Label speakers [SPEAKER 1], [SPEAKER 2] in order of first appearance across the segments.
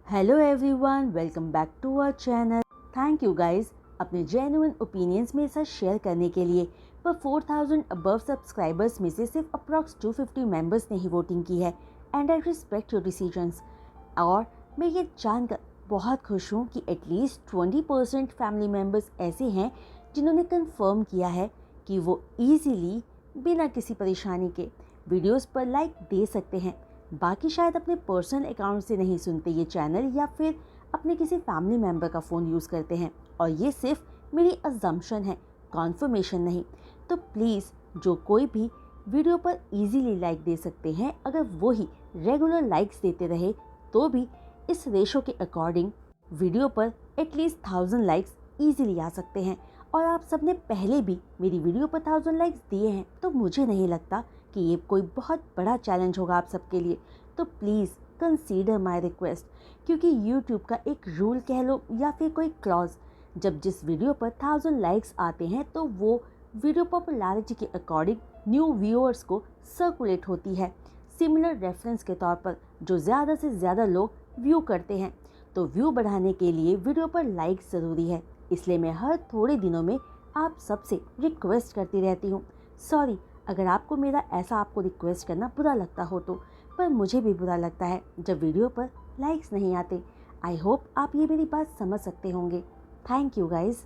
[SPEAKER 1] Hello everyone, welcome back to our channel. Thank you guys अपने genuine opinions मेरे साथ share करने के लिए। पर 4000 अबव सब्सक्राइबर्स में से सिर्फ अप्रॉक्स 250 मेंबर्स ने ही वोटिंग की है and I respect your decisions. और मैं ये जानकर बहुत खुश हूँ कि एटलीस्ट 20% फैमिली मेंबर्स ऐसे हैं जिन्होंने कंफर्म किया है कि वो ईजीली बिना किसी परेशानी के वीडियोस पर लाइक दे सकते हैं। बाकी शायद अपने पर्सनल अकाउंट से नहीं सुनते ये चैनल, या फिर अपने किसी फैमिली मेम्बर का फ़ोन यूज़ करते हैं, और ये सिर्फ मेरी अजम्पशन है, कॉन्फर्मेशन नहीं। तो प्लीज़ जो कोई भी वीडियो पर इजीली लाइक दे सकते हैं, अगर वो ही रेगुलर लाइक्स देते रहे तो भी इस रेशो के अकॉर्डिंग वीडियो पर एटलीस्ट 1000 लाइक्स ईजिली आ सकते हैं। और आप सबने पहले भी मेरी वीडियो पर 1000 लाइक्स दिए हैं, तो मुझे नहीं लगता कि ये कोई बहुत बड़ा चैलेंज होगा आप सबके लिए। तो प्लीज़ कंसीडर माय रिक्वेस्ट, क्योंकि यूट्यूब का एक रूल कह लो या फिर कोई क्लॉज, जब जिस वीडियो पर 1000 लाइक्स आते हैं तो वो वीडियो पॉपुलैरिटी के अकॉर्डिंग न्यू व्यूअर्स को सर्कुलेट होती है, सिमिलर रेफरेंस के तौर पर, जो ज़्यादा से ज़्यादा लोग व्यू करते हैं। तो व्यू बढ़ाने के लिए वीडियो पर लाइक ज़रूरी है, इसलिए मैं हर थोड़े दिनों में आप सबसे रिक्वेस्ट करती रहती हूँ। सॉरी अगर आपको मेरा ऐसा आपको रिक्वेस्ट करना बुरा लगता हो तो, पर मुझे भी बुरा लगता है जब वीडियो पर लाइक्स नहीं आते। आई होप आप ये मेरी बात समझ सकते होंगे। Thank you guys.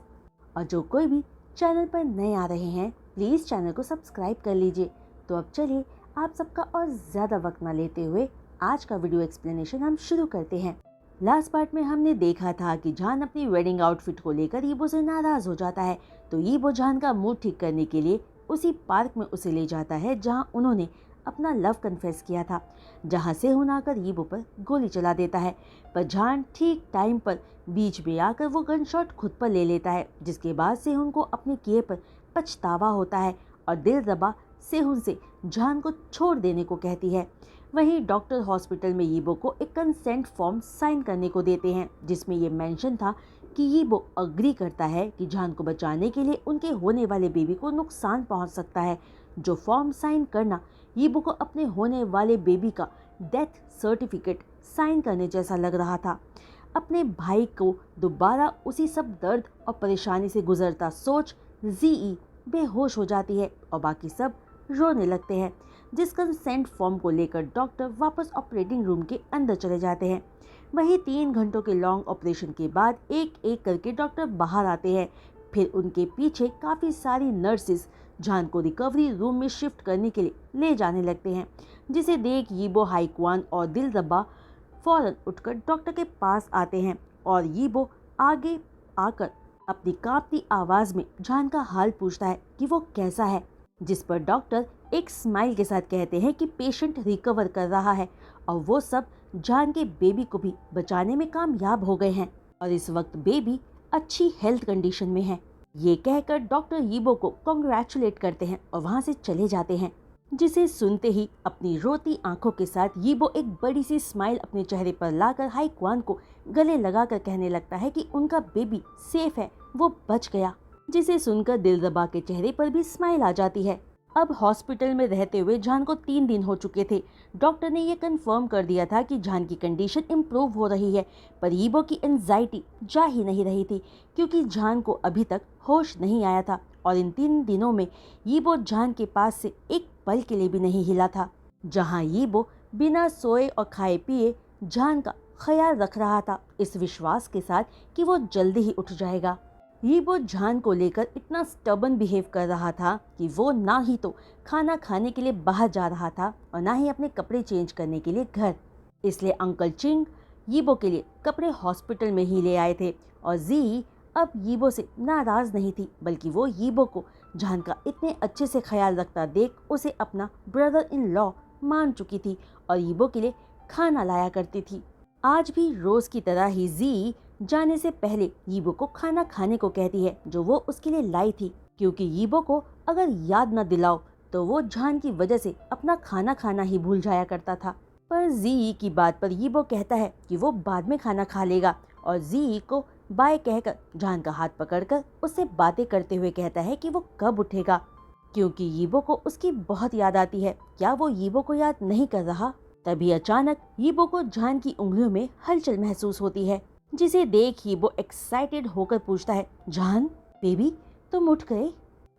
[SPEAKER 1] और जो कोई भी चैनल पर नए आ रहे हैं, प्लीज़ चैनल को सब्सक्राइब कर लीजिए। तो अब चलिए आप सबका और ज़्यादा वक्त ना लेते हुए आज का वीडियो एक्सप्लेनेशन हम शुरू करते हैं। लास्ट पार्ट में हमने देखा था कि जान अपनी वेडिंग आउटफिट को लेकर ईबो से नाराज़ हो जाता है, तो ईबो जान का मूड ठीक करने के लिए उसी पार्क में उसे ले जाता है जहां उन्होंने अपना लव कन्फेस किया था, जहां सेहुन आकर ईबो पर गोली चला देता है। पर जान ठीक टाइम पर बीच में आकर वो गन शॉट खुद पर ले लेता है, जिसके बाद सेहुन को अपने किए पर पछतावा होता है और दिल दबा सेहुन से जान को छोड़ देने को कहती है। वहीं डॉक्टर हॉस्पिटल में यीबो को एक कंसेंट फॉर्म साइन करने को देते हैं, जिसमें ये मेंशन था कि यीबो अग्री करता है कि जान को बचाने के लिए उनके होने वाले बेबी को नुकसान पहुंच सकता है। जो फॉर्म साइन करना यीबो को अपने होने वाले बेबी का डेथ सर्टिफिकेट साइन करने जैसा लग रहा था। अपने भाई को दोबारा उसी सब दर्द और परेशानी से गुजरता सोच जीई बेहोश हो जाती है और बाकी सब रोने लगते हैं। जिस कंसेंट फॉर्म को लेकर डॉक्टर वापस ऑपरेटिंग रूम के अंदर चले जाते हैं। वहीं 3 घंटों के लॉन्ग ऑपरेशन के बाद एक एक करके डॉक्टर बाहर आते हैं। फिर उनके पीछे काफ़ी सारी नर्सेस जान को रिकवरी रूम में शिफ्ट करने के लिए ले जाने लगते हैं, जिसे देख यीबो, हाईक्वान और दिलरबा फौरन उठकर डॉक्टर के पास आते हैं और यीबो आगे आकर अपनी कांपती आवाज़ में जान का हाल पूछता है कि वो कैसा है, जिस पर डॉक्टर एक स्माइल के साथ कहते हैं कि पेशेंट रिकवर कर रहा है और वो सब जान के बेबी को भी बचाने में कामयाब हो गए हैं और इस वक्त बेबी अच्छी हेल्थ कंडीशन में है। ये कहकर डॉक्टर यीबो को कॉन्ग्रेचुलेट करते हैं और वहां से चले जाते हैं, जिसे सुनते ही अपनी रोती आंखों के साथ यीबो एक बड़ी सी स्माइल अपने चेहरे पर लाकर हाईक्वान को गले लगाकर कहने लगता है कि उनका बेबी सेफ है, वो बच गया। जिसे सुनकर दिलरबा के चेहरे पर भी स्माइल आ जाती है। अब हॉस्पिटल में रहते हुए जान को 3 दिन हो चुके थे। डॉक्टर ने यह कंफर्म कर दिया था कि जान की कंडीशन इम्प्रूव हो रही है, पर यीबो की एंजाइटी जा ही नहीं रही थी, क्योंकि जान को अभी तक होश नहीं आया था और इन 3 दिनों में यीबो जान के पास से एक पल के लिए भी नहीं हिला था। जहाँ यीबो बिना सोए और खाए पिए जान का ख्याल रख रहा था, इस विश्वास के साथ कि वो जल्दी ही उठ जाएगा। यीबो जान को लेकर इतना स्टबन बिहेव कर रहा था कि वो ना ही तो खाना खाने के लिए बाहर जा रहा था और ना ही अपने कपड़े चेंज करने के लिए घर। इसलिए अंकल चिंग यीबो के लिए कपड़े हॉस्पिटल में ही ले आए थे और जी अब यीबो से नाराज़ नहीं थी, बल्कि वो यीबो को जान का इतने अच्छे से ख्याल रखता देख उसे अपना ब्रदर इन लॉ मान चुकी थी और यीबो के लिए खाना लाया करती थी। आज भी रोज़ की तरह ही जी जाने से पहले यीबो को खाना खाने को कहती है, जो वो उसके लिए लाई थी, क्योंकि यीबो को अगर याद न दिलाओ तो वो जान की वजह से अपना खाना खाना ही भूल जाया करता था। पर जी की बात पर यीबो कहता है कि वो बाद में खाना खा लेगा और जी को बाय कहकर जान का हाथ पकड़कर उससे बातें करते हुए कहता है कि वो कब उठेगा, क्योंकि यीबो को उसकी बहुत याद आती है। क्या वो यीबो को याद नहीं कर रहा? तभी अचानक यीबो को जान की उंगलियों में हलचल महसूस होती है, जिसे देख यीबो एक्साइटेड होकर पूछता है, जान बेबी तुम उठ गए।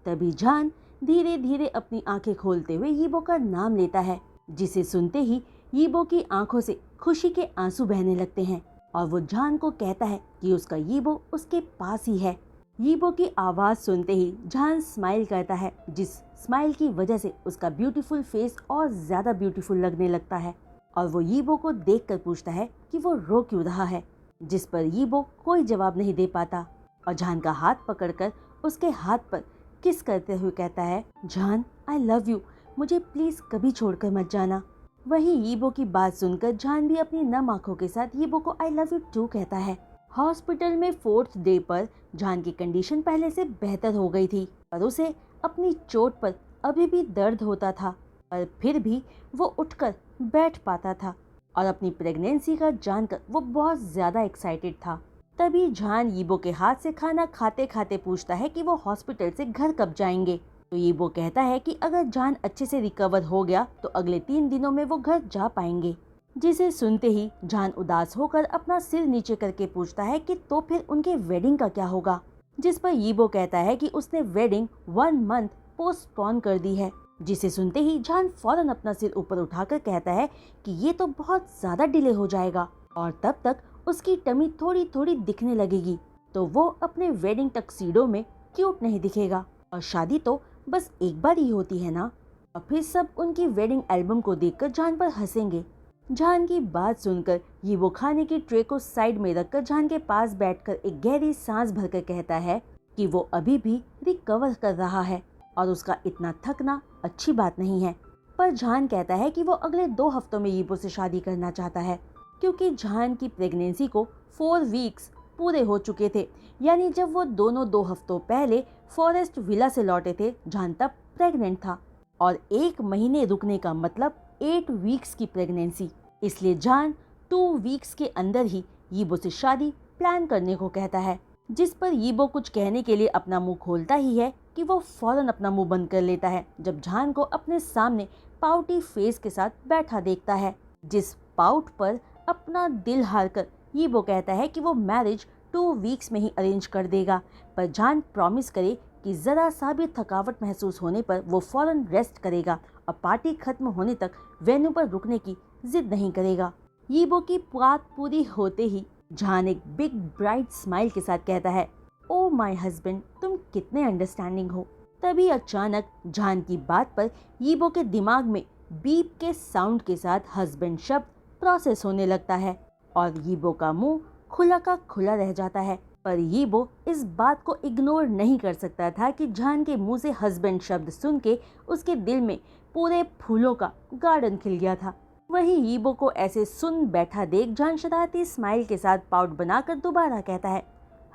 [SPEAKER 1] तभी जान धीरे धीरे अपनी आंखें खोलते हुए यीबो का नाम लेता है, जिसे सुनते ही यीबो की आंखों से खुशी के आंसू बहने लगते हैं और वो जान को कहता है कि उसका यीबो उसके पास ही है। यीबो की आवाज सुनते ही जान स्माइल करता है, जिस स्माइल की वजह से उसका ब्यूटीफुल फेस और ज्यादा ब्यूटीफुल लगने लगता है और वो यीबो को देखकर पूछता है कि वो रो क्यों रहा है, जिस पर यीबो कोई जवाब नहीं दे पाता और जान का हाथ पकड़कर उसके हाथ पर किस करते हुए कहता है, जान आई लव यू, मुझे प्लीज कभी छोड़कर मत जाना। वहीं यीबो की बात सुनकर जान भी अपनी नम आंखों के साथ यीबो को आई लव यू टू कहता है। हॉस्पिटल में 4th डे पर जान की कंडीशन पहले से बेहतर हो गई थी, पर उसे अपनी चोट पर अभी भी दर्द होता था, पर फिर भी वो उठकर बैठ पाता था और अपनी प्रेगनेंसी का जानकर वो बहुत ज्यादा एक्साइटेड था। तभी जान यीबो के हाथ से खाना खाते खाते पूछता है कि वो हॉस्पिटल से घर कब जाएंगे। तो यीबो कहता है कि अगर जान अच्छे से रिकवर हो गया तो अगले 3 दिनों में वो घर जा पाएंगे, जिसे सुनते ही जान उदास होकर अपना सिर नीचे करके पूछता है कि तो फिर उनके वेडिंग का क्या होगा, जिस पर यीबो कहता है कि उसने वेडिंग 1 मंथ पोस्टपोन कर दी है, जिसे सुनते ही जान फौरन अपना सिर ऊपर उठाकर कहता है कि ये तो बहुत ज्यादा डिले हो जाएगा और तब तक उसकी टमी थोड़ी थोड़ी दिखने लगेगी, तो वो अपने वेडिंग टक्सीडो में क्यूट नहीं दिखेगा और शादी तो बस एक बार ही होती है ना। और फिर सब उनकी वेडिंग एल्बम को देखकर जान पर हंसेंगे। जान की बात सुनकर यीबो खाने की ट्रे को साइड में रखकर जान के पास बैठकर एक गहरी सांस भरकर कहता है कि वो अभी भी रिकवर कर रहा है और उसका इतना थकना अच्छी बात नहीं है। पर जान कहता है कि वो अगले 2 हफ्तों में यीबो से शादी करना चाहता है, क्योंकि जान की प्रेगनेंसी को 4 वीक्स पूरे हो चुके थे। यानी जब वो दोनों 2 हफ्तों पहले फॉरेस्ट विला से लौटे थे, जान तब प्रेग्नेंट था और 1 महीने रुकने का मतलब 8 वीक्स की प्रेगनेंसी। इसलिए जान 2 वीक्स के अंदर ही यीबो से शादी प्लान करने को कहता है, जिस पर यीबो कुछ कहने के लिए अपना मुंह खोलता ही है कि वो फौरन अपना मुंह बंद कर लेता है जब जान को अपने सामने पाउटी फेस के साथ बैठा देखता है, जिस पाउट पर अपना दिल हारकर यीबो कहता है कि वो मैरिज 2 वीक्स में ही अरेंज कर देगा, पर जान प्रॉमिस करे कि जरा सा भी थकावट महसूस होने पर वो फौरन रेस्ट करेगा और पार्टी खत्म होने तक वेन्यू पर रुकने की जिद नहीं करेगा। यीबो की बात पूरी होते ही जान एक बिग ब्राइट स्माइल के साथ कहता है, ओ माय हस्बैंड तुम कितने अंडरस्टैंडिंग हो। तभी अचानक जान की बात पर यीबो के दिमाग में बीप के साउंड के साथ हस्बैंड शब्द प्रोसेस होने लगता है और यीबो का मुंह खुला का खुला रह जाता है। पर यीबो इस बात को इग्नोर नहीं कर सकता था कि जान के मुंह से हस्बैंड शब्द सुन के उसके दिल में पूरे फूलों का गार्डन खिल गया था। वहीं यीबो को ऐसे सुन बैठा देख जान शरारती स्माइल के साथ पाउट बनाकर दोबारा कहता है,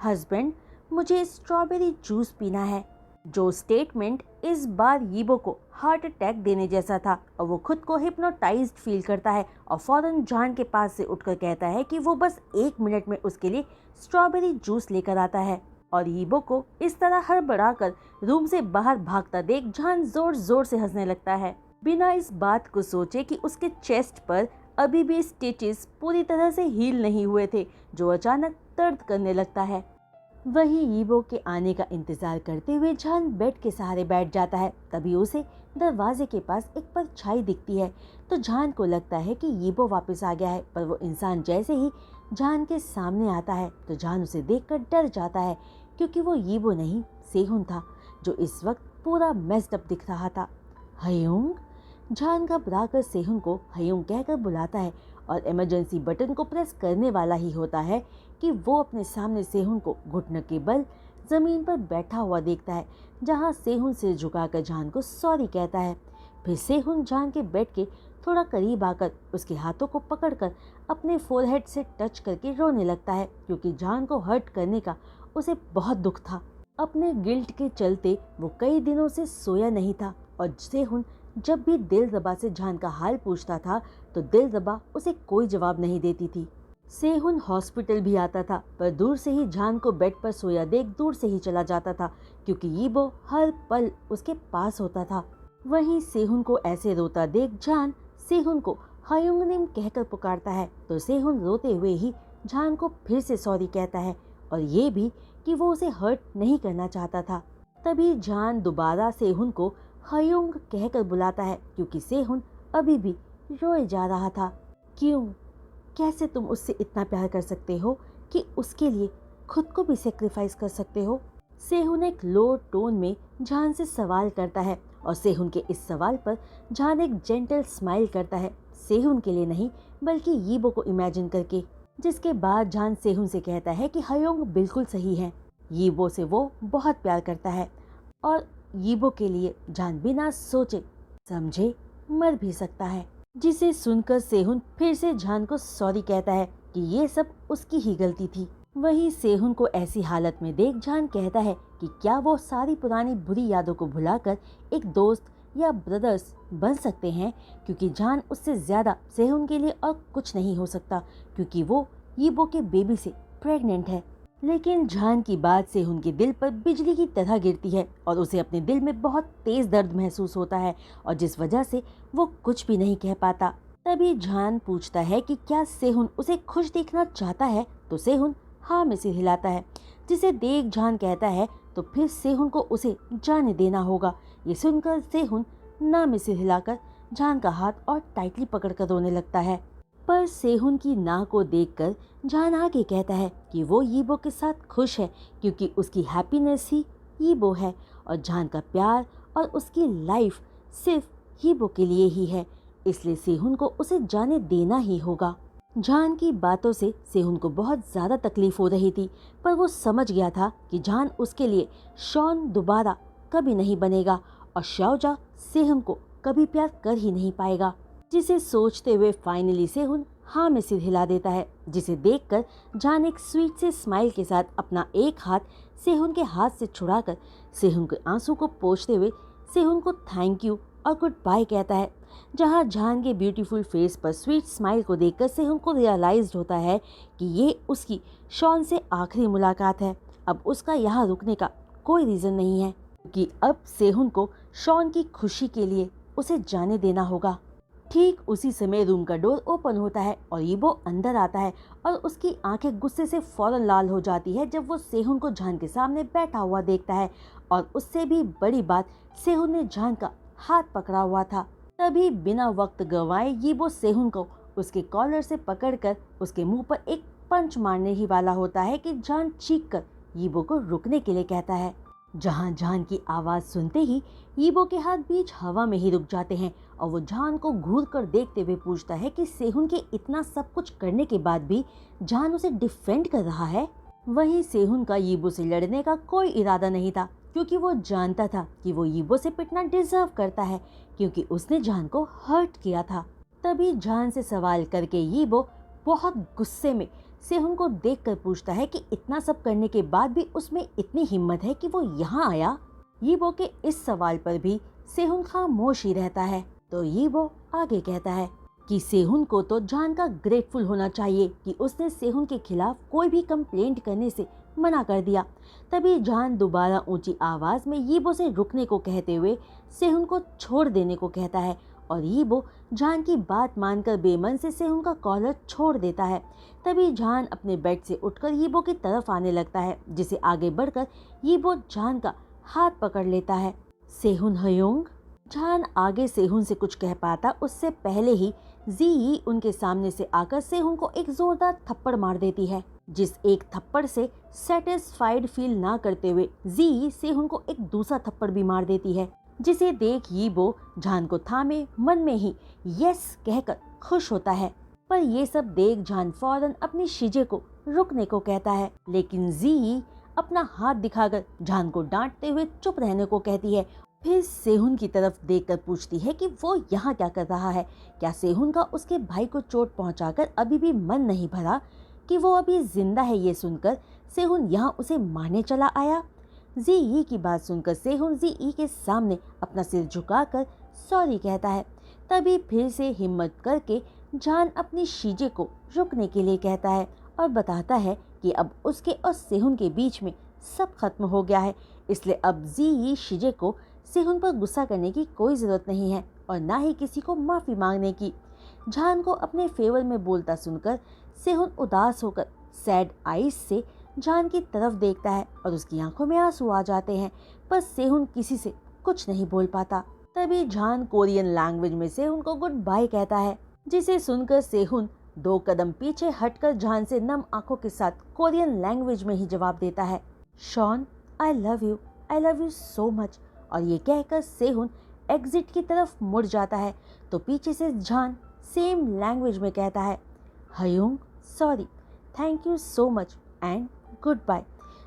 [SPEAKER 1] हस्बैंड मुझे स्ट्रॉबेरी जूस पीना है। जो स्टेटमेंट इस बार यीबो को हार्ट अटैक देने जैसा था और वो खुद को हिप्नोटाइज्ड फील करता है और फौरन जान के पास से उठकर कहता है कि वो बस 1 मिनट में उसके लिए स्ट्रॉबेरी जूस लेकर आता है। और यीबो को इस तरह हड़बड़ाकर रूम से बाहर भागता देख जान जोर जोर से हंसने लगता है, बिना इस बात को सोचे कि उसके चेस्ट पर अभी भी स्टिचेस पूरी तरह से हील नहीं हुए थे, जो अचानक दर्द करने लगता है। वहीं यीबो के आने का इंतजार करते हुए जान बेड के सहारे बैठ जाता है। तभी उसे दरवाजे के पास एक परछाई दिखती है, तो जान को लगता है कि यीबो वापस आ गया है। पर वो इंसान जैसे ही जान के सामने आता है तो जान उसे देखकर डर जाता है, क्योंकि वो यीबो नहीं सेहुन था, जो इस वक्त पूरा मेस्ड अप दिख रहा था। हयोंग, जान घबराकर सेहुन को हयोंग कहकर बुलाता है और इमरजेंसी बटन को प्रेस करने वाला ही होता है कि वो अपने सामने सेहुन को घुटने के बल जमीन पर बैठा हुआ देखता है, जहां सेहुन सिर झुकाकर जान को सॉरी कहता है। फिर सेहुन जान के बेड के थोड़ा करीब आकर उसके हाथों को पकड़कर अपने फोरहेड से टच करके रोने लगता है, क्योंकि जान को हर्ट करने का उसे बहुत दुख था। अपने गिल्ट के चलते वो कई दिनों से सोया नहीं था और सेहुन जब भी दिलरबा से जान का हाल पूछता था तो दिलरबा उसे कोई जवाब नहीं देती थी। सेहुन हॉस्पिटल भी आता था, पर दूर से ही जान को बेड पर सोया देख दूर से ही चला जाता था, क्योंकि यीबो हर पल उसके पास होता था। वहीं सेहुन को ऐसे रोता देख जान सेहुन को हयुंग नेम कहकर पुकारता है तो सेहुन रोते हुए ही जान को फिर से सॉरी कहता है और ये भी कि वो उसे हर्ट नहीं करना चाहता था। तभी जान दोबारा सेहुन को हयुंग कहकर बुलाता है क्योंकि सेहुन अभी भी रोए जा रहा था। क्यों, कैसे तुम उससे इतना प्यार कर सकते हो कि उसके लिए खुद को भी सेक्रीफाइस कर सकते हो? सेहुन एक लो टोन में जान से सवाल करता है और सेहुन के इस सवाल पर जान एक जेंटल स्माइल करता है, सेहुन के लिए नहीं बल्कि यीबो को इमेजिन करके। जिसके बाद जान सेहुन से कहता है कि हयोंग बिल्कुल सही है, यीबो से वो बहुत प्यार करता है और यीबो के लिए जान बिना सोचे समझे मर भी सकता है। जिसे सुनकर सेहुन फिर से जान को सॉरी कहता है कि ये सब उसकी ही गलती थी। वहीं सेहुन को ऐसी हालत में देख जान कहता है कि क्या वो सारी पुरानी बुरी यादों को भुलाकर एक दोस्त या ब्रदर्स बन सकते हैं, क्योंकि जान उससे ज्यादा सेहुन के लिए और कुछ नहीं हो सकता क्योंकि वो यीबो के बेबी से प्रेग्नेंट है। लेकिन जान की बात सेहुन के दिल पर बिजली की तरह गिरती है और उसे अपने दिल में बहुत तेज दर्द महसूस होता है और जिस वजह से वो कुछ भी नहीं कह पाता। तभी जान पूछता है कि क्या सेहुन उसे खुश देखना चाहता है तो सेहुन हाँ में सिर हिलाता है। जिसे देख जान कहता है तो फिर सेहुन को उसे जाने देना होगा। ये सुनकर सेहुन ना में सिर हिलाकर जान का हाथ और टाइटली पकड़कर रोने लगता है। पर सेहुन की ना को देखकर जान आगे कहता है कि वो यीबो के साथ खुश है क्योंकि उसकी हैप्पीनेस ही यीबो है और जान का प्यार और उसकी लाइफ सिर्फ यीबो के लिए ही है, इसलिए सेहुन को उसे जाने देना ही होगा। जान की बातों से सेहुन को बहुत ज़्यादा तकलीफ हो रही थी, पर वो समझ गया था कि जान उसके लिए शॉन दोबारा कभी नहीं बनेगा और शाओजा सेहुन को कभी प्यार कर ही नहीं पाएगा। जिसे सोचते हुए फाइनली सेहुन हाँ में सिर हिला देता है। जिसे देखकर जान एक स्वीट से स्माइल के साथ अपना एक हाथ सेहुन के हाथ से छुड़ाकर सेहुन के आंसू को पोंछते हुए सेहुन को थैंक यू और गुड बाय कहता है। जहां जान के ब्यूटीफुल फेस पर स्वीट स्माइल को देखकर सेहुन को रियलाइज्ड होता है कि ये उसकी शॉन से आखिरी मुलाकात है। अब उसका यहाँ रुकने का कोई रीज़न नहीं है क्योंकि अब सेहुन को शॉन की खुशी के लिए उसे जाने देना होगा। ठीक उसी समय रूम का डोर ओपन होता है और यीबो अंदर आता है और उसकी आंखें गुस्से से फौरन लाल हो जाती है जब वो सेहुन को जान के सामने बैठा हुआ देखता है और उससे भी बड़ी बात, सेहुन ने जान का हाथ पकड़ा हुआ था। तभी बिना वक्त गंवाए यीबो सेहुन को उसके कॉलर से पकड़कर उसके मुंह पर एक पंच मारने ही वाला होता है कि जान चीख कर यीबो को रुकने के लिए कहता है। जहां जान की आवाज सुनते ही यीबो के हाथ बीच हवा में ही रुक जाते हैं और वो जान को घूर कर देखते हुए पूछता है कि सेहुन के इतना सब कुछ करने के बाद भी जान उसे डिफेंड कर रहा है। वहीं सेहुन का यीबो से लड़ने का कोई इरादा नहीं था क्योंकि वो जानता था कि वो यीबो से पिटना डिजर्व करता है क्योंकि उसने जान को हर्ट किया था। तभी जान से सवाल करके यीबो बहुत गुस्से में सेहुन को देखकर पूछता है कि इतना सब करने के बाद भी उसमें इतनी हिम्मत है कि वो यहाँ आया। यीबो के इस सवाल पर भी सेहुन खामोश ही रहता है। तो यीबो आगे कहता है कि सेहुन को तो जान का ग्रेटफुल होना चाहिए कि उसने सेहुन के खिलाफ कोई भी कंप्लेंट करने से मना कर दिया। तभी जान दोबारा ऊंची आवाज में यीबो से रुकने को कहते हुए सेहुन को छोड़ देने को कहता है और यीबो जान की बात मानकर बेमन से सेहुन का कॉलर छोड़ देता है। तभी जान अपने बेड से उठकर यीबो की तरफ आने लगता है, जिसे आगे बढ़कर यीबो जान का हाथ पकड़ लेता है। सेहुन हयोंग। जान आगे सेहुन से कुछ कह पाता उससे पहले ही जी उनके सामने से आकर सेहुन को एक जोरदार थप्पड़ मार देती है। जिस एक थप्पड़ से सेटिस्फाइड फील ना करते हुए जी सेहुन को एक दूसरा थप्पड़ भी मार देती है। जिसे देख यीबो जान को थामे मन में ही यस कहकर खुश होता है। पर ये सब देख जान फौरन अपनी शीजे को रुकने को कहता है, लेकिन जी अपना हाथ दिखाकर जान को डांटते हुए चुप रहने को कहती है। फिर सेहुन की तरफ देखकर पूछती है कि वो यहाँ क्या कर रहा है। क्या सेहुन का उसके भाई को चोट पहुँचाकर अभी भी मन नहीं भरा कि वो अभी जिंदा है? ये सुनकर सेहुन यहाँ उसे मारने चला आया। जी की बात सुनकर सेहुन जी के सामने अपना सिर झुकाकर सॉरी कहता है। तभी फिर से हिम्मत करके जान अपनी शीजे को रुकने के लिए कहता है और बताता है कि अब उसके और सेहुन के बीच में सब खत्म हो गया है, इसलिए अब जी शीजे को सेहुन पर गुस्सा करने की कोई ज़रूरत नहीं है और ना ही किसी को माफ़ी मांगने की। जान को अपने फेवर में बोलता सुनकर सेहुन उदास होकर सैड आईज से जान की तरफ देखता है और उसकी आंखों में आंसू आ जाते हैं, पर सेहुन किसी से कुछ नहीं बोल पाता। तभी जान कोरियन लैंग्वेज में सेहुन को गुड बाय कहता है, जिसे सुनकर सेहुन 2 कदम पीछे हटकर जान से नम आंखों के साथ कोरियन लैंग्वेज में ही जवाब देता है, Shawn I love you so much. और ये कहकर सेहुन एग्जिट की तरफ मुड़ जाता है तो पीछे से जान सेम लैंग्वेज में कहता है, hyung sorry, thank you so much and goodbye.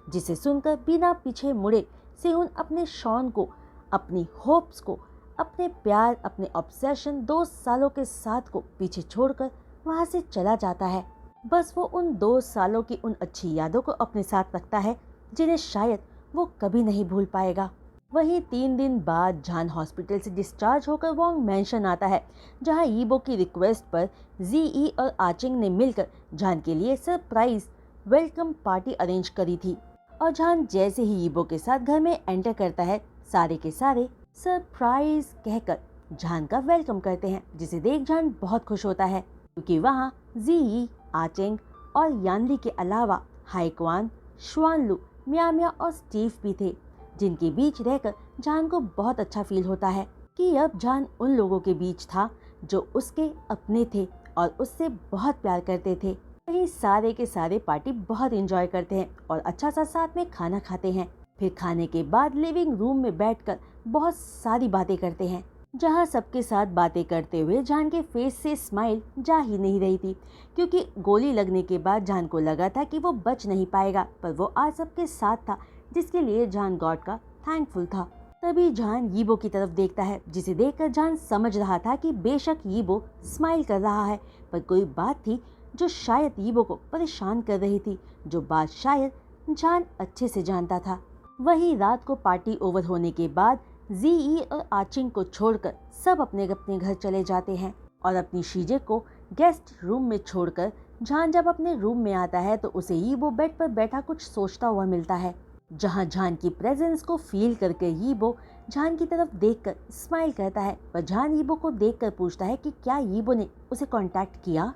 [SPEAKER 1] जिसे सुनकर बिना पीछे मुड़े सेहुन अपने शॉन को, अपनी होप्स को, अपने प्यार, अपने ऑब्सेशन 2 सालों के साथ को पीछे छोड़कर वहाँ से चला जाता है। बस वो उन 2 सालों की उन अच्छी यादों को अपने साथ रखता है जिन्हें शायद वो कभी नहीं भूल पाएगा। वहीं 3 दिन बाद जान हॉस्पिटल से डिस्चार्ज होकर वोंग मैंशन आता है, जहां यीबो की रिक्वेस्ट पर जीई और आचिंग ने मिलकर जान के लिए सरप्राइज वेलकम पार्टी अरेंज करी थी। और जान जैसे ही यीबो के साथ घर में एंटर करता है, सारे के सारे सरप्राइज कहकर जान का वेलकम करते हैं, जिसे देख जान बहुत खुश होता है क्योंकि वहाँ जीई, आचिंग और यानली के अलावा हाइक्वान, श्वानलू, म्या और स्टीव भी थे, जिनके बीच रहकर जान को बहुत अच्छा फील होता है कि अब जान उन लोगों के बीच था जो उसके अपने थे और उससे बहुत प्यार करते थे। वहीं सारे के सारे पार्टी बहुत एंजॉय करते हैं और अच्छा सा साथ में खाना खाते हैं। फिर खाने के बाद लिविंग रूम में बैठकर बहुत सारी बातें करते हैं, जहां सबके साथ बातें करते हुए जान के फेस से स्माइल जा ही नहीं रही थी, क्योंकि गोली लगने के बाद जान को लगा था कि वो बच नहीं पाएगा, पर वो आज सबके साथ था, जिसके लिए जान गॉड का थैंकफुल था। तभी जान यीबो की तरफ देखता है, जिसे देखकर जान समझ रहा था कि बेशक यीबो स्माइल कर रहा है, पर कोई बात थी जो शायद यीबो को परेशान कर रही थी, जो बात शायद जान अच्छे से जानता था। वही रात को पार्टी ओवर होने के बाद जीई और आचिंग को छोड़कर सब अपने अपने घर चले जाते हैं और अपनी शीजे को गेस्ट रूम में छोड़कर जान जब अपने रूम में आता है तो उसे यीबो बेड पर बैठा कुछ सोचता हुआ मिलता है, जहां जान की प्रेजेंस को फील करके यीबो जान की तरफ देखकर स्माइल करता है, पर जान यीबो को देखकर पूछता है कि क्या यीबो ने उसे कांटेक्ट किया,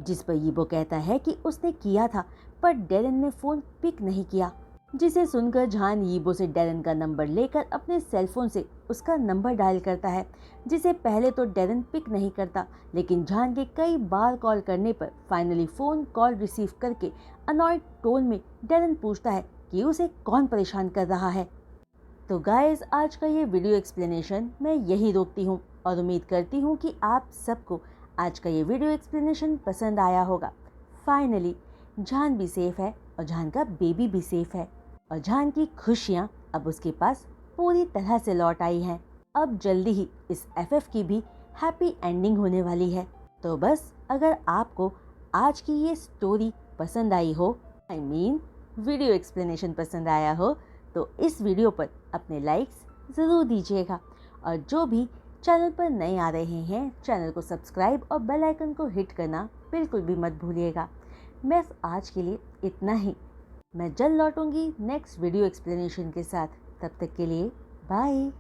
[SPEAKER 1] जिस पर यीबो कहता है कि उसने किया था पर डेरेन ने फोन पिक नहीं किया। जिसे सुनकर जान यीबो से डेरेन का नंबर लेकर अपने सेलफोन से उसका नंबर डायल करता है, जिसे पहले तो डेरेन पिक नहीं करता, लेकिन जान के कई बार कॉल करने पर फाइनली फोन कॉल रिसीव करके अनॉयड टोन में डेरेन पूछता है कि उसे कौन परेशान कर रहा है। तो गाइज, आज का ये वीडियो एक्सप्लेनेशन मैं यही रोकती हूँ और उम्मीद करती हूँ कि आप सबको आज का ये वीडियो एक्सप्लेनेशन पसंद आया होगा। फाइनली जान भी सेफ है और जान का बेबी भी सेफ है और जान की खुशियाँ अब उसके पास पूरी तरह से लौट आई हैं। अब जल्दी ही इस एफएफ की भी हैप्पी एंडिंग होने वाली है। तो बस अगर आपको आज की ये स्टोरी पसंद आई हो, I mean वीडियो एक्सप्लेनेशन पसंद आया हो, तो इस वीडियो पर अपने लाइक्स ज़रूर दीजिएगा और जो भी चैनल पर नए आ रहे हैं चैनल को सब्सक्राइब और बेल आइकन को हिट करना बिल्कुल भी मत भूलिएगा। बस आज के लिए इतना ही। मैं जल्द लौटूंगी नेक्स्ट वीडियो एक्सप्लेनेशन के साथ। तब तक के लिए बाय।